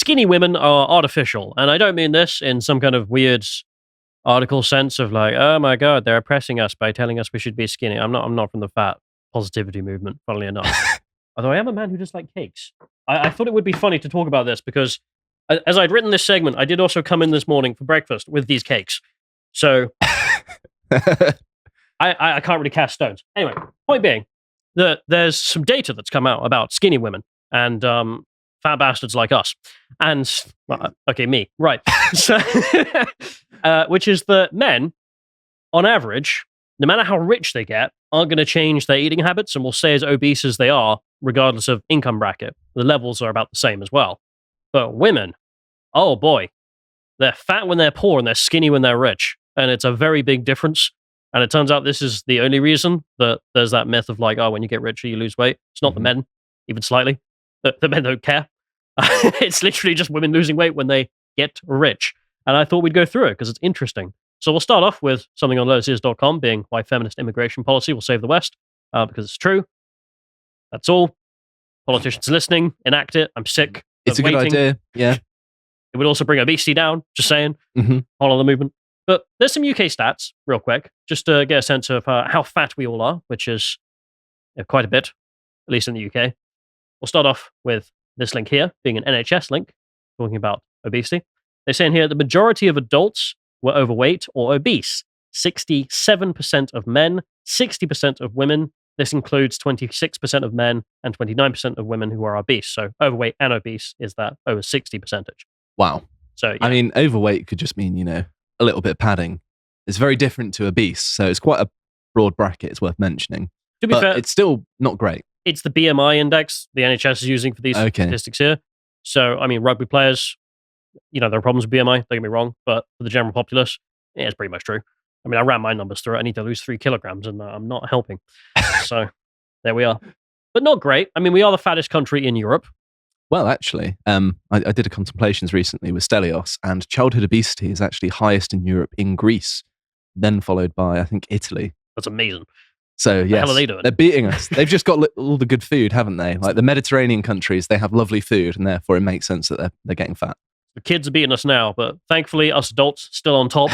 skinny women are artificial. And I don't mean this in some kind of weird article sense of like, oh my God, they're oppressing us by telling us we should be skinny. I'm not from the fat positivity movement, funnily enough. Although I am a man who does like cakes. I thought it would be funny to talk about this because as I'd written this segment, I did also come in this morning for breakfast with these cakes. So I can't really cast stones. Anyway, point being that there's some data that's come out about skinny women and fat bastards like us. And, well, okay, me, right. So, which is that men, on average, no matter how rich they get, aren't going to change their eating habits and will stay as obese as they are, regardless of income bracket. The levels are about the same as well. But women, oh boy, they're fat when they're poor and they're skinny when they're rich. And it's a very big difference. And it turns out this is the only reason that there's that myth of like, oh, when you get richer, you lose weight. It's not the men, even slightly. The men don't care. It's literally just women losing weight when they get rich. And I thought we'd go through it because it's interesting. So we'll start off with something on lotuses.com being why feminist immigration policy will save the West, because it's true. That's all. Politicians listening, enact it. I'm sick. It's a good idea. Yeah. It would also bring obesity down, just saying. Follow the movement. But there's some UK stats, real quick, just to get a sense of how fat we all are, which is quite a bit, at least in the UK. We'll start off with this link here, being an NHS link, talking about obesity. They're saying here the majority of adults were overweight or obese. 67% of men, 60% of women. This includes 26% of men and 29% of women who are obese. So overweight and obese is that over 60%. Wow. So yeah. I mean, overweight could just mean, a little bit of padding. It's very different to obese. So it's quite a broad bracket. It's worth mentioning. To be fair, it's still not great. It's the BMI index the NHS is using for these statistics here. So, I mean, rugby players, there are problems with BMI, don't get me wrong, but for the general populace, it's pretty much true. I mean, I ran my numbers through it. I need to lose 3 kilograms and I'm not helping. So, there we are. But not great. I mean, we are the fattest country in Europe. Well, actually, I did a contemplations recently with Stelios, and childhood obesity is actually highest in Europe in Greece, then followed by, I think, Italy. That's amazing. So, yes, the hell are they doing? They're beating us. They've just got all the good food, haven't they? Like the Mediterranean countries, they have lovely food, and therefore it makes sense that they're getting fat. The kids are beating us now, but thankfully, us adults still on top.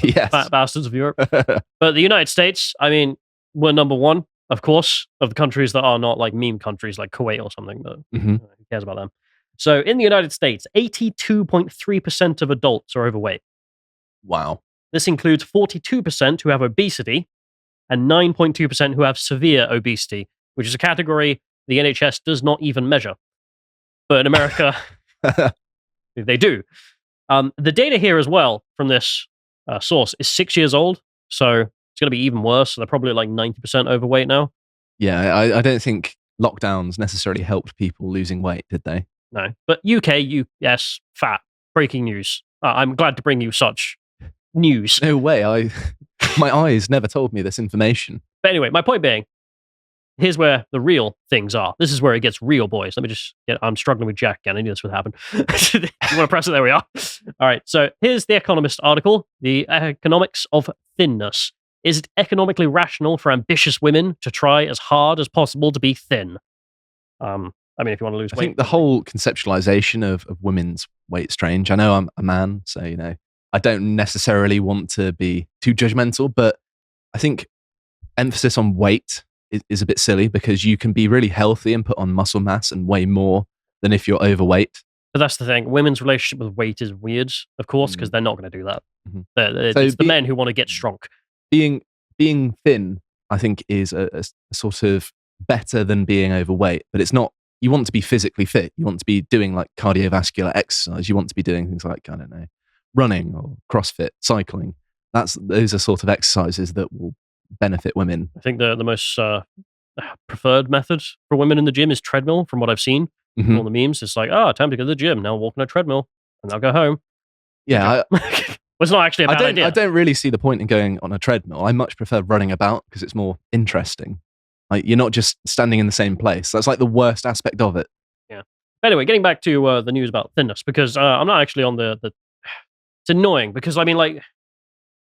Yes. Fat bastards of Europe. But the United States, I mean, we're number one, of course, of the countries that are not like meme countries like Kuwait or something. But who cares about them? So in the United States, 82.3% of adults are overweight. Wow. This includes 42% who have obesity and 9.2% who have severe obesity, which is a category the NHS does not even measure. But in America, they do. The data here as well from this source is 6 years old, so it's going to be even worse. They're probably like 90% overweight now. Yeah, I don't think lockdowns necessarily helped people losing weight, did they? No. But UK, yes, fat. Breaking news. I'm glad to bring you such news. No way. My eyes never told me this information. But anyway, my point being, here's where the real things are. This is where it gets real, boys. Let me just I'm struggling with Jack again. I knew this would happen. You want to press it? There we are. All right. So here's the Economist article, The Economics of Thinness. Is it economically rational for ambitious women to try as hard as possible to be thin? I mean, if you want to lose weight. I think the whole conceptualization of women's weight strange. I know I'm a man, so, I don't necessarily want to be too judgmental, but I think emphasis on weight is a bit silly because you can be really healthy and put on muscle mass and weigh more than if you're overweight. But that's the thing. Women's relationship with weight is weird, of course, because they're not going to do that. It's the men who want to get strong. Being thin, I think, is a sort of better than being overweight, but it's not. You want to be physically fit. You want to be doing like cardiovascular exercise. You want to be doing things like, I don't know, running or CrossFit, cycling. Those are sort of exercises that will benefit women. I think the most preferred method for women in the gym is treadmill, from what I've seen. All the memes, it's like, time to go to the gym. Now I'll walk on a treadmill and I'll go home. Yeah. It's not actually a bad idea. I don't really see the point in going on a treadmill. I much prefer running about because it's more interesting. Like, you're not just standing in the same place. That's like the worst aspect of it. Yeah. But anyway, getting back to the news about thinness, because I'm not actually on the... It's annoying because, I mean, like,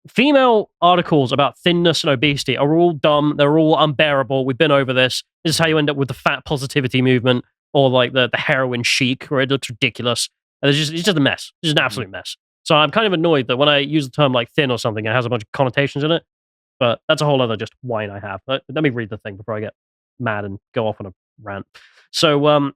female articles about thinness and obesity are all dumb. They're all unbearable. We've been over this. This is how you end up with the fat positivity movement or like the heroin chic, where it looks ridiculous. And it's just a mess. It's just an absolute mess. So I'm kind of annoyed that when I use the term like thin or something, it has a bunch of connotations in it. But that's a whole other just whine I have. Let me read the thing before I get mad and go off on a rant. So,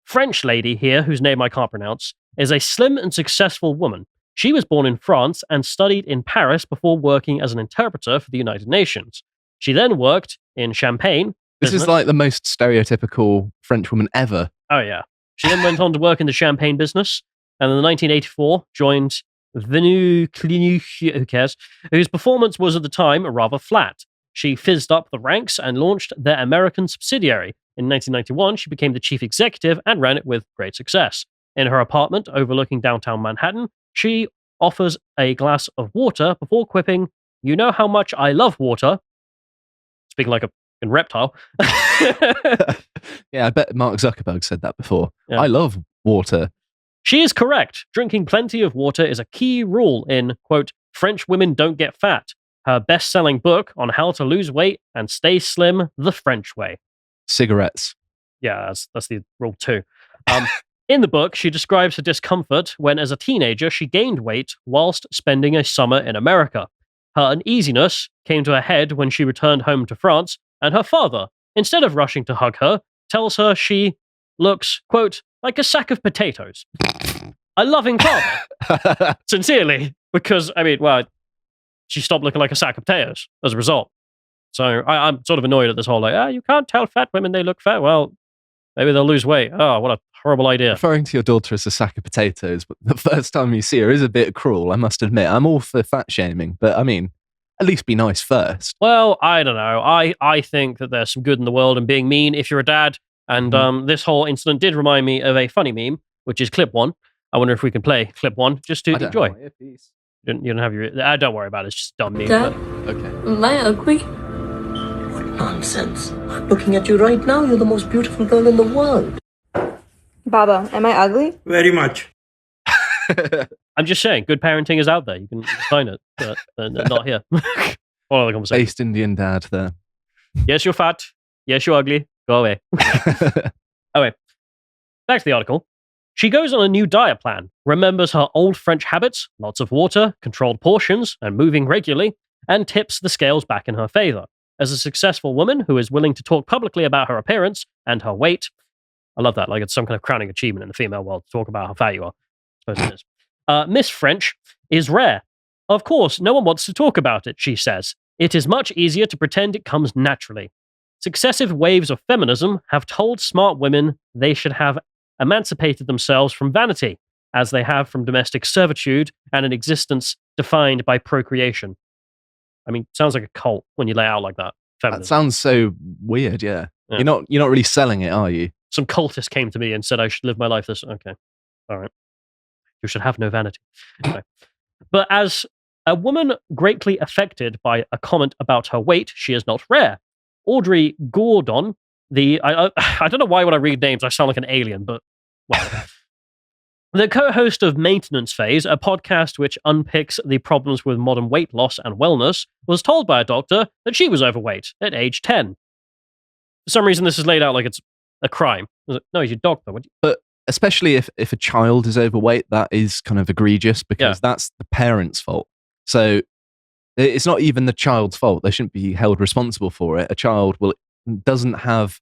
French lady here, whose name I can't pronounce, is a slim and successful woman. She was born in France and studied in Paris before working as an interpreter for the United Nations. She then worked in Champagne. This is like the most stereotypical French woman ever. Oh, yeah. She then went on to work in the champagne business, and in 1984 joined Venu Clinique, who cares, whose performance was at the time rather flat. She fizzed up the ranks and launched their American subsidiary. In 1991, she became the chief executive and ran it with great success. In her apartment overlooking downtown Manhattan, she offers a glass of water before quipping, "You know how much I love water." Speaking like a reptile. Yeah, I bet Mark Zuckerberg said that before. Yeah. I love water. She is correct. Drinking plenty of water is a key rule in, quote, French women don't get fat. Her best-selling book on how to lose weight and stay slim the French way. Cigarettes. Yeah, that's the rule too. In the book, she describes her discomfort when, as a teenager, she gained weight whilst spending a summer in America. Her uneasiness came to a head when she returned home to France, and her father, instead of rushing to hug her, tells her she looks, quote, like a sack of potatoes. A loving father. Sincerely. Because, I mean, well, she stopped looking like a sack of potatoes as a result. So I'm sort of annoyed at this whole, like, you can't tell fat women they look fat. Well, maybe they'll lose weight. Oh, what a horrible idea. Referring to your daughter as a sack of potatoes, but the first time you see her is a bit cruel, I must admit. I'm all for fat shaming, but I mean, at least be nice first. Well, I don't know. I think that there's some good in the world and being mean if you're a dad. And this whole incident did remind me of a funny meme, which is clip one. I wonder if we can play clip one just to enjoy. You don't have your... don't worry about it. It's just a dumb meme. Dad, Okay. am I ugly? What nonsense. Looking at you right now, you're the most beautiful girl in the world. Baba, am I ugly? Very much. I'm just saying, good parenting is out there. You can find it, but not here. All other conversation. Based Indian dad there. Yes, you're fat. Yes, you're ugly. Go away. Anyway, back to the article. She goes on a new diet plan, remembers her old French habits, lots of water, controlled portions, and moving regularly, and tips the scales back in her favor. As a successful woman who is willing to talk publicly about her appearance and her weight, I love that, like it's some kind of crowning achievement in the female world to talk about how fat you are. I suppose it is. Miss French is rare. Of course, no one wants to talk about it, she says. It is much easier to pretend it comes naturally. Successive waves of feminism have told smart women they should have emancipated themselves from vanity, as they have from domestic servitude and an existence defined by procreation. I mean, sounds like a cult when you lay out like that. Feminism. That sounds so weird, yeah. You're not really selling it, are you? Some cultist came to me and said I should live my life this... Okay. All right. You should have no vanity. Anyway. But as a woman greatly affected by a comment about her weight, she is not rare. Audrey Gordon, I don't know why when I read names I sound like an alien, but well. The co-host of Maintenance Phase, a podcast which unpicks the problems with modern weight loss and wellness, was told by a doctor that she was overweight at age 10. For some reason, this is laid out like it's a crime. No, he's your doctor. But especially if a child is overweight, that is kind of egregious because that's the parent's fault. So it's not even the child's fault. They shouldn't be held responsible for it. A child doesn't have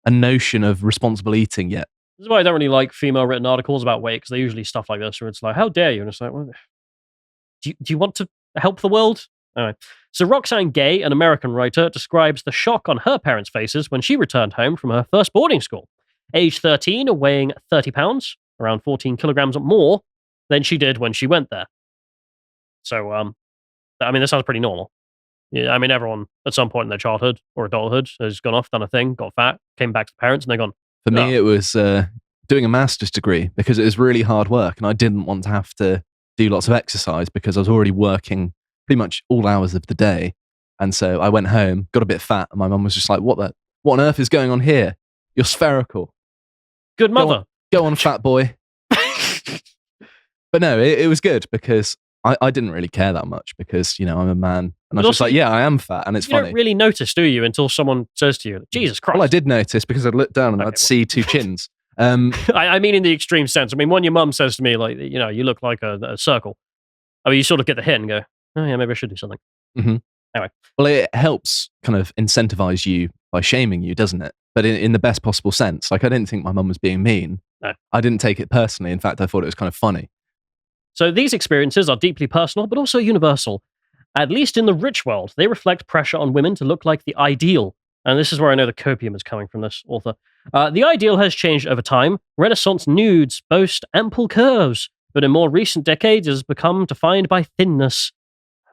a notion of responsible eating yet. This is why I don't really like female written articles about weight, because they're usually stuff like this where it's like, how dare you? And it's like, well, do you want to help the world? Anyway. So Roxane Gay, an American writer, describes the shock on her parents' faces when she returned home from her first boarding school. Age 13, weighing 30 pounds, around 14 kilograms more than she did when she went there. So, I mean, this sounds pretty normal. Yeah, I mean, everyone at some point in their childhood or adulthood has gone off, done a thing, got fat, came back to the parents, and they're gone. For me, it was doing a master's degree because it was really hard work and I didn't want to have to do lots of exercise because I was already working pretty much all hours of the day. And so I went home, got a bit fat, and my mum was just like, what on earth is going on here? You're spherical. Good mother. Go on, fat boy. But no, it was good because I didn't really care that much because, I'm a man. And I was just like, yeah, I am fat. And it's funny. You don't really notice, do you, until someone says to you, Jesus Christ. Well, I did notice because I'd look down and I'd see two chins. I mean, in the extreme sense. I mean, when your mum says to me, like, you know, you look like a circle, I mean, you sort of get the hint and go, oh, yeah, maybe I should do something. Mm-hmm. Anyway. Well, it helps kind of incentivize you by shaming you, doesn't it? But in the best possible sense. Like, I didn't think my mum was being mean. No. I didn't take it personally. In fact, I thought it was kind of funny. So these experiences are deeply personal, but also universal. At least in the rich world, they reflect pressure on women to look like the ideal. And this is where I know the copium is coming from this author. The ideal has changed over time. Renaissance nudes boast ample curves, but in more recent decades it has become defined by thinness.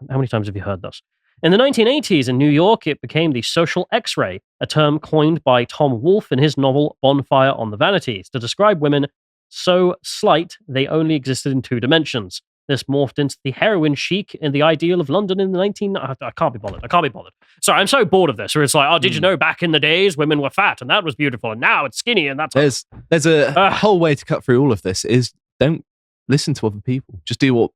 How many times have you heard this? In the 1980s in New York, it became the social X-ray, a term coined by Tom Wolfe in his novel Bonfire on the Vanities to describe women so slight they only existed in two dimensions. This morphed into the heroin chic in the ideal of London in the I can't be bothered. Sorry, I'm so bored of this, where it's like, oh, did you know back in the days women were fat and that was beautiful, and now it's skinny and that's... There's a whole way to cut through all of this is don't listen to other people. Just do what,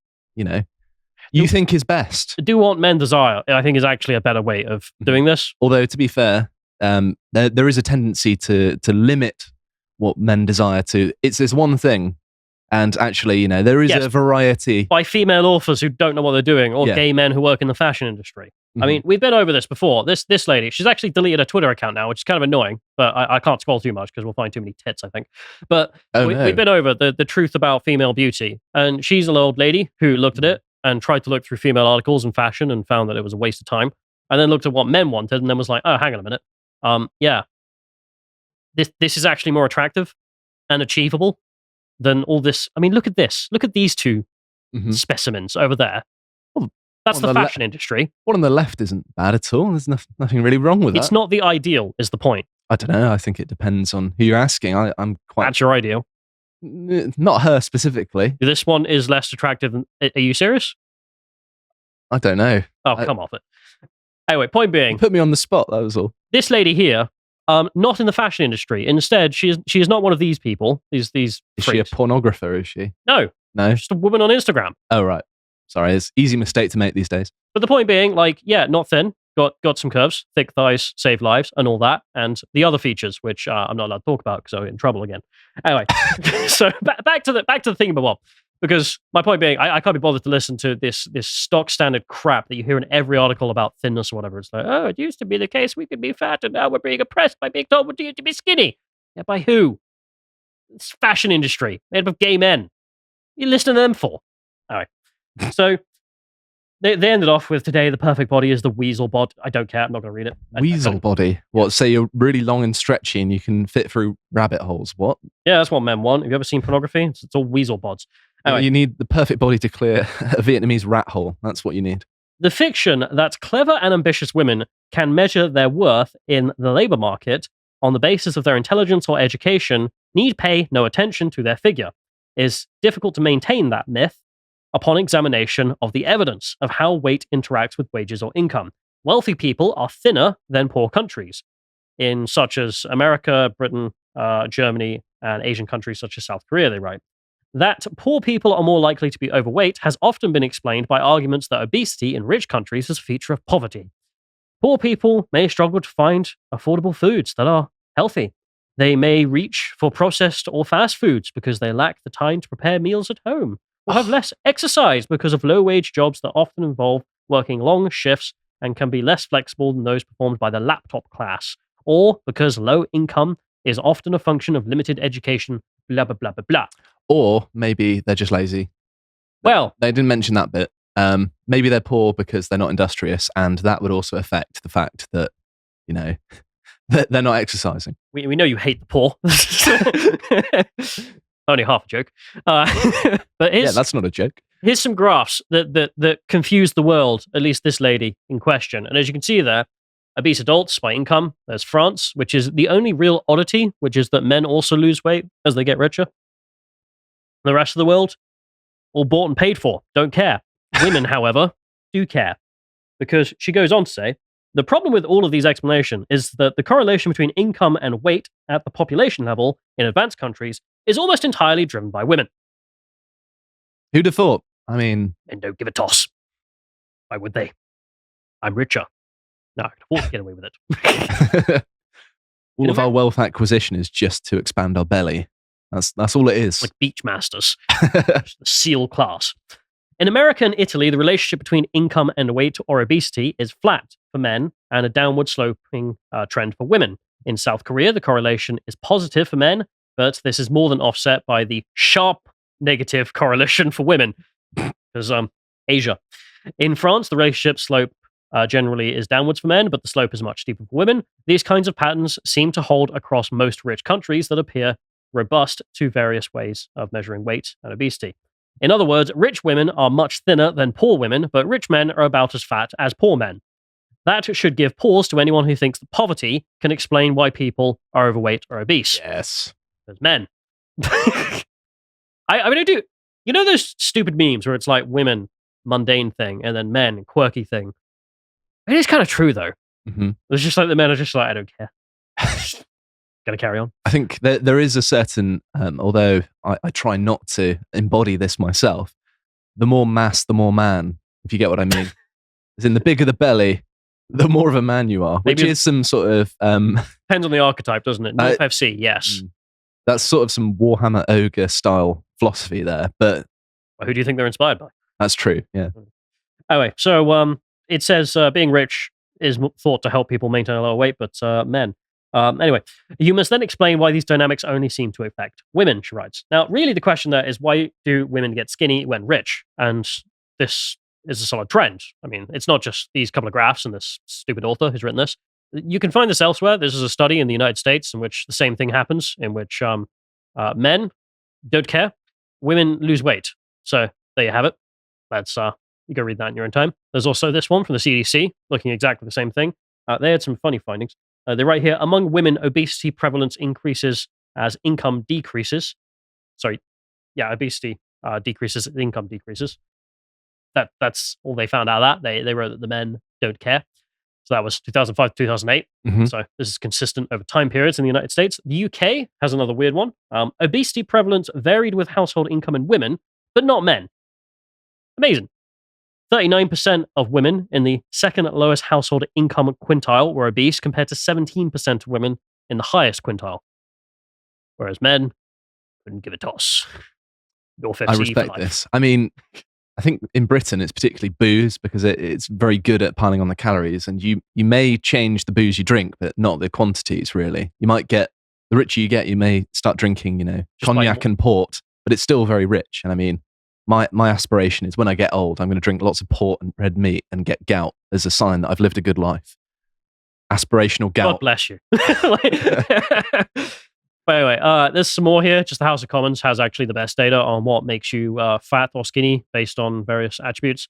you think is best. Do what men desire, I think, is actually a better way of doing this. Although, to be fair, there is a tendency to limit what men desire to. It's this one thing. And actually, there is a variety. By female authors who don't know what they're doing, or gay men who work in the fashion industry. Mm-hmm. I mean, we've been over this before. This lady, she's actually deleted her Twitter account now, which is kind of annoying, but I can't scroll too much because we'll find too many tits, I think. But we've been over the truth about female beauty. And she's an old lady who looked at it and tried to look through female articles and fashion and found that it was a waste of time. And then looked at what men wanted and then was like, oh, hang on a minute. This is actually more attractive and achievable than all this. I mean, look at this. Look at these two specimens over there. Well, that's the fashion industry. One on the left isn't bad at all. There's nothing really wrong with that. It's not the ideal, is the point. I don't know. I think it depends on who you're asking. I'm quite... That's your ideal. Not her specifically. This one is less attractive than... Are you serious? I don't know. Oh, come off it. Anyway, point being... You put me on the spot, that was all. This lady here, not in the fashion industry. Instead, she is not one of these people. These Is freaks. she a pornographer, is she? No. No? Just a woman on Instagram. Oh, right. Sorry, it's an easy mistake to make these days. But the point being, not thin, got some curves, thick thighs, save lives, and all that, and the other features, which I'm not allowed to talk about because I'll get in trouble again. Anyway, so back to the thingamabob. Because my point being, I can't be bothered to listen to this stock standard crap that you hear in every article about thinness or whatever. It's like, oh, it used to be the case we could be fat, and now we're being oppressed by being told to be skinny. Yeah, by who? It's fashion industry made up of gay men. You listen to them for? All right. So they ended off with today the perfect body is the weasel bod. I don't care. I'm not going to read it. Weasel body? What? Say you're really long and stretchy and you can fit through rabbit holes? What? Yeah, that's what men want. Have you ever seen pornography? It's all weasel bods. Anyway, you need the perfect body to clear a Vietnamese rat hole. That's what you need. The fiction that clever and ambitious women can measure their worth in the labor market on the basis of their intelligence or education need pay no attention to their figure. It is difficult to maintain that myth upon examination of the evidence of how weight interacts with wages or income. Wealthy people are thinner than poor countries, in such as America, Britain, Germany, and Asian countries such as South Korea, they write. That poor people are more likely to be overweight has often been explained by arguments that obesity in rich countries is a feature of poverty. Poor people may struggle to find affordable foods that are healthy. They may reach for processed or fast foods because they lack the time to prepare meals at home, or have less exercise because of low-wage jobs that often involve working long shifts and can be less flexible than those performed by the laptop class, or because low income is often a function of limited education, blah, blah, blah, blah, blah. Or maybe they're just lazy. Well, they didn't mention that bit. Maybe they're poor because they're not industrious, and that would also affect the fact that, that they're not exercising. We know you hate the poor. Only half a joke. But that's not a joke. Here's some graphs that confuse the world, at least this lady in question. And as you can see there, obese adults by income, there's France, which is the only real oddity, which is that men also lose weight as they get richer. The rest of the world, all bought and paid for, don't care. Women, however, do care. Because she goes on to say, the problem with all of these explanations is that the correlation between income and weight at the population level in advanced countries is almost entirely driven by women. Who'd have thought? I mean... And don't give a toss. Why would they? I'm richer. No, I can afford to get away with it. All of our wealth acquisition is just to expand our belly. That's all it is. Like beach masters, the SEAL class. In America and Italy, the relationship between income and weight or obesity is flat for men and a downward sloping trend for women. In South Korea, the correlation is positive for men, but this is more than offset by the sharp negative correlation for women. Because Asia. In France, the relationship slope generally is downwards for men, but the slope is much steeper for women. These kinds of patterns seem to hold across most rich countries that appear robust to various ways of measuring weight and obesity. In other words, rich women are much thinner than poor women, but rich men are about as fat as poor men. That should give pause to anyone who thinks that poverty can explain why people are overweight or obese. Yes. As men. I mean, I do. You know those stupid memes where it's like women, mundane thing, and then men, quirky thing? It is kind of true, though. Mm-hmm. It's just like the men are just like, I don't care. Gotta carry on. I think there is a certain, although I try not to embody this myself, the more mass, the more man, if you get what I mean. As in, the bigger the belly, the more of a man you are, which is some sort of... depends on the archetype, doesn't it? North FC, yes. That's sort of some Warhammer Ogre style philosophy there, but... Well, who do you think they're inspired by? That's true, yeah. Anyway, so it says being rich is thought to help people maintain a lower weight, but men. Anyway, you must then explain why these dynamics only seem to affect women, she writes. Now, really the question there is, why do women get skinny when rich? And this is a solid trend. I mean, it's not just these couple of graphs and this stupid author who's written this. You can find this elsewhere. This is a study in the United States in which the same thing happens, in which men don't care, women lose weight. So there you have it. That's you go read that in your own time. There's also this one from the CDC looking exactly the same thing. They had some funny findings. They write here, among women, obesity prevalence increases as income decreases. Obesity decreases as income decreases. That's all they found out of that. They wrote that the men don't care. So that was 2005 to 2008. Mm-hmm. So this is consistent over time periods in the United States. The UK has another weird one. Obesity prevalence varied with household income in women, but not men. Amazing. 39% of women in the second lowest household income quintile were obese, compared to 17% of women in the highest quintile. Whereas men couldn't give a toss. I respect this. I mean, I think in Britain it's particularly booze because it's very good at piling on the calories, and you may change the booze you drink, but not the quantities really. You might get, the richer you get, you may start drinking, just cognac and port, but it's still very rich. And I mean, my aspiration is when I get old, I'm going to drink lots of port and red meat and get gout as a sign that I've lived a good life. Aspirational gout. God bless you. But anyway, there's some more here. Just the House of Commons has actually the best data on what makes you fat or skinny based on various attributes.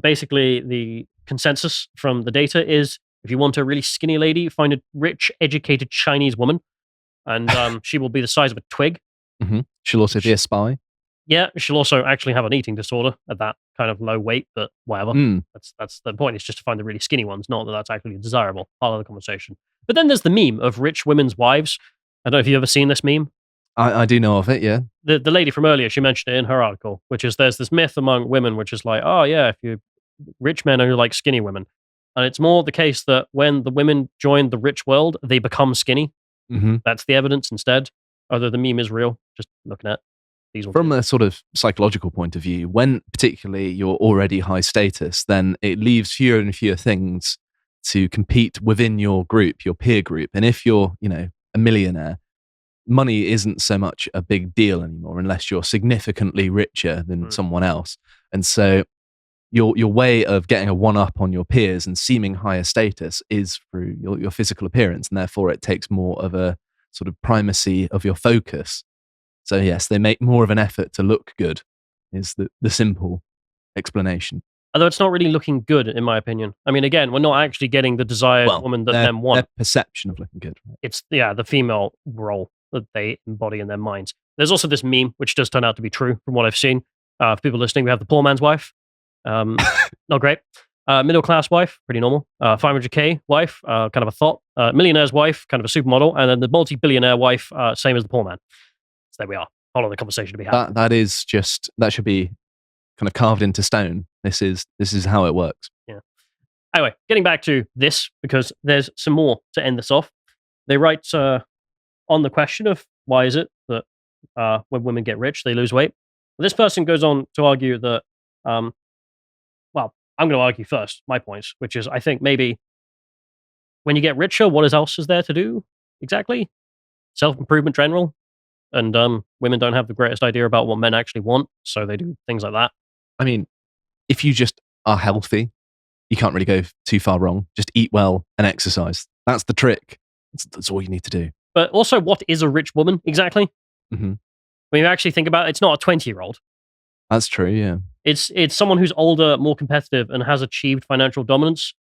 Basically, the consensus from the data is if you want a really skinny lady, find a rich, educated Chinese woman, and she will be the size of a twig. Mm-hmm. She'll also be a spy. Yeah, she'll also actually have an eating disorder at that kind of low weight, but whatever. That's the point. It's just to find the really skinny ones, not that that's actually desirable. Part of the conversation. But then there's the meme of rich women's wives. I don't know if you've ever seen this meme. I do know of it, yeah. The lady from earlier, she mentioned it in her article, which is there's this myth among women, which is like, oh yeah, if you rich men only like skinny women. And it's more the case that when the women join the rich world, they become skinny. Mm-hmm. That's the evidence instead. Although the meme is real, just looking at these ones. From a sort of psychological point of view, when particularly you're already high status, then it leaves fewer and fewer things to compete within your group, your peer group. And if you're, a millionaire, money isn't so much a big deal anymore unless you're significantly richer than someone else. And so your way of getting a one-up on your peers and seeming higher status is through your physical appearance, and therefore it takes more of a sort of primacy of your focus. So yes, they make more of an effort to look good, is the simple explanation. Although it's not really looking good, in my opinion. I mean, again, we're not actually getting the desired woman that men want. Their perception of looking good. Right? It's, the female role that they embody in their minds. There's also this meme, which does turn out to be true from what I've seen. For people listening, we have the poor man's wife. Not great. Middle class wife, pretty normal. 500K wife, kind of a thought. Millionaire's wife, kind of a supermodel. And then the multi-billionaire wife, same as the poor man. So there we are. All of the conversation to be had. That should be kind of carved into stone. This is how it works. Yeah. Anyway, getting back to this, because there's some more to end this off. They write on the question of why is it that when women get rich, they lose weight. This person goes on to argue that, well, I'm going to argue first my points, which is I think maybe when you get richer, what else is there to do exactly? Self-improvement general. And women don't have the greatest idea about what men actually want, so they do things like that. I mean, if you just are healthy, you can't really go too far wrong. Just eat well and exercise. That's the trick. That's all you need to do. But also, what is a rich woman exactly? Mm-hmm. When you actually think about it, it's not a 20-year-old. That's true, yeah. It's someone who's older, more competitive, and has achieved financial dominance.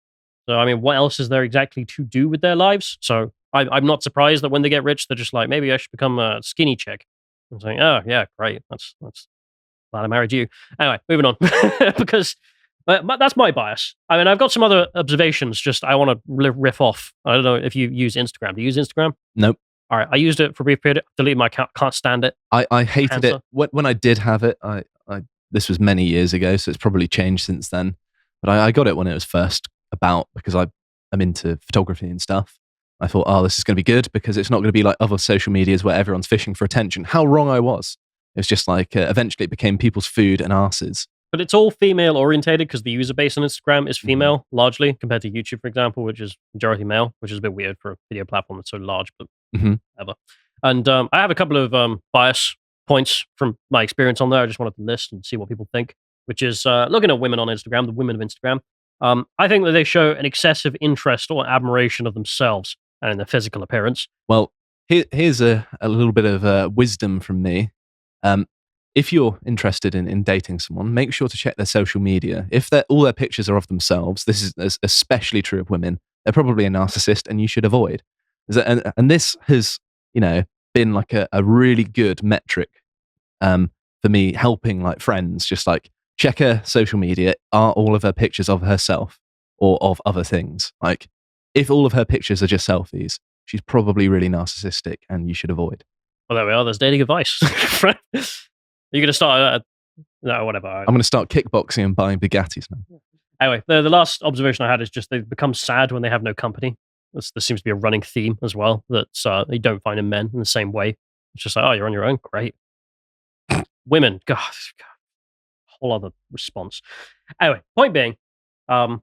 So, I mean, what else is there exactly to do with their lives? So, I'm not surprised that when they get rich, they're just like, maybe I should become a skinny chick. I'm saying, oh, yeah, great. That's glad I married you. Anyway, moving on. Because that's my bias. I mean, I've got some other observations, just I want to riff off. I don't know if you use Instagram. Do you use Instagram? Nope. All right, I used it for a brief period. Deleted my account. Can't stand it. I hated it. When I did have it, this was many years ago, so it's probably changed since then. But I got it when it was first about, because I'm into photography and stuff. I thought, oh, this is going to be good because it's not going to be like other social medias where everyone's fishing for attention. How wrong I was. It was just like, eventually it became people's food and asses. But it's all female orientated because the user base on Instagram is female, largely, compared to YouTube, for example, which is majority male, which is a bit weird for a video platform that's so large, but whatever. And I have a couple of bias points from my experience on there. I just wanted to list and see what people think, which is looking at women on Instagram, the women of Instagram. I think that they show an excessive interest or admiration of themselves and in their physical appearance. Well, here's a little bit of wisdom from me. If you're interested in dating someone, make sure to check their social media. If all their pictures are of themselves, this is especially true of women, they're probably a narcissist and you should avoid. And this has, been like a really good metric for me, helping like friends, just like check her social media. Are all of her pictures of herself or of other things? Like, if all of her pictures are just selfies, she's probably really narcissistic and you should avoid. Well, there we are. There's dating advice. You're going to start... no, whatever. I'm going to start kickboxing and buying Bugattis now. Anyway, the last observation I had is just they become sad when they have no company. There seems to be a running theme as well that you don't find in men in the same way. It's just like, oh, you're on your own? Great. Women, God, whole other response. Anyway, point being, well,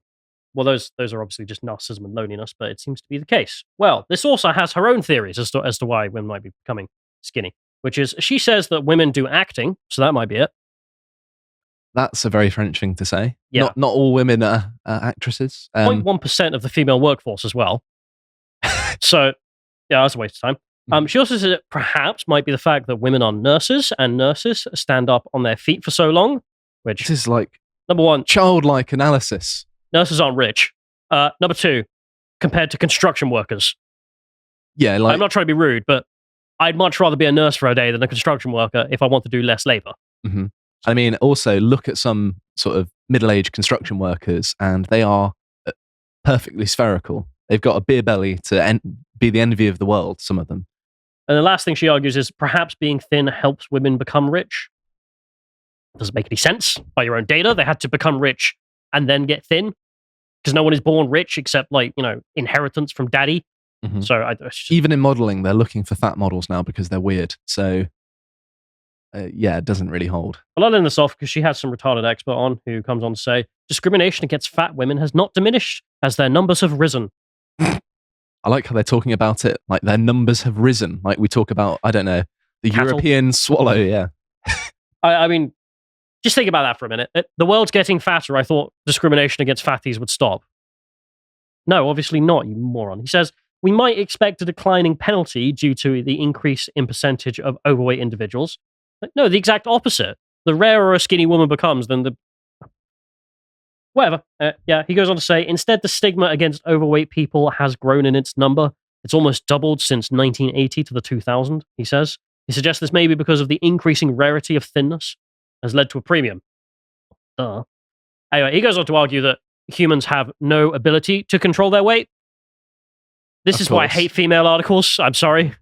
those are obviously just narcissism and loneliness, but it seems to be the case. Well, this also has her own theories as to why women might be becoming skinny, which is she says that women do acting, so that might be it. That's a very French thing to say. Yeah. Not all women are actresses. 0.1% of the female workforce as well. So, yeah, that's a waste of time. She also says it perhaps might be the fact that women are nurses and nurses stand up on their feet for so long, which... This is like... Number one... Childlike analysis. Nurses aren't rich. Number two, compared to construction workers. Yeah, like... I'm not trying to be rude, but I'd much rather be a nurse for a day than a construction worker if I want to do less labor. Mm-hmm. I mean, also, look at some sort of middle-aged construction workers, and they are perfectly spherical. They've got a beer belly to be the envy of the world, some of them. And the last thing she argues is perhaps being thin helps women become rich. Doesn't make any sense. By your own data, they had to become rich and then get thin, because no one is born rich except, like, inheritance from daddy. Mm-hmm. So even in modeling, they're looking for fat models now because they're weird. So yeah, it doesn't really hold. Well, I'll end this off because she has some retarded expert on who comes on to say discrimination against fat women has not diminished as their numbers have risen. I like how they're talking about it like their numbers have risen. Like we talk about, I don't know, the Cattle. European swallow. Yeah. I mean, just think about that for a minute. The world's getting fatter. I thought discrimination against fatties would stop. No, obviously not, you moron. He says, we might expect a declining penalty due to the increase in percentage of overweight individuals. But no, the exact opposite. The rarer a skinny woman becomes, then the... Whatever. Yeah, he goes on to say, instead, the stigma against overweight people has grown in its number. It's almost doubled since 1980 to the 2000, he says. He suggests this may be because of the increasing rarity of thinness has led to a premium. Anyway, he goes on to argue that humans have no ability to control their weight. This is why I hate female articles. I'm sorry.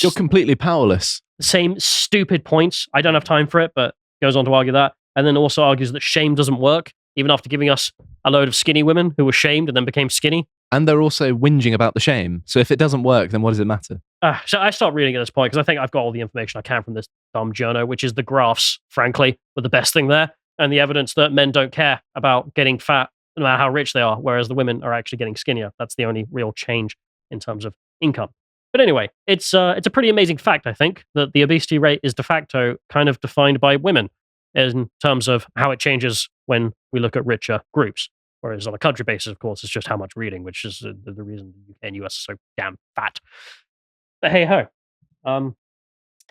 You're completely powerless. The same stupid points. I don't have time for it, but goes on to argue that. And then also argues that shame doesn't work, even after giving us a load of skinny women who were shamed and then became skinny. And they're also whinging about the shame. So if it doesn't work, then what does it matter? So I stopped reading at this point because I think I've got all the information I can from this dumb journo, which is the graphs, frankly, were the best thing there, and the evidence that men don't care about getting fat no matter how rich they are, whereas the women are actually getting skinnier. That's the only real change in terms of income. But anyway, it's a pretty amazing fact, I think, that the obesity rate is de facto kind of defined by women in terms of how it changes when we look at richer groups. Whereas on a country basis, of course, it's just how much reading, which is the reason the UK and US are so damn fat. But hey ho,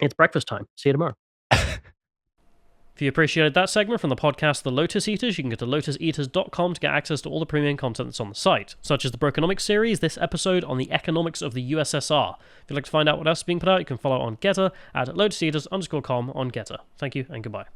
it's breakfast time. See you tomorrow. If you appreciated that segment from the podcast The Lotus Eaters, you can go to lotuseaters.com to get access to all the premium content that's on the site, such as the Brokenomics series, this episode on the economics of the USSR. If you'd like to find out what else is being put out, you can follow on Getter at lotuseaters_com on Getter. Thank you and goodbye.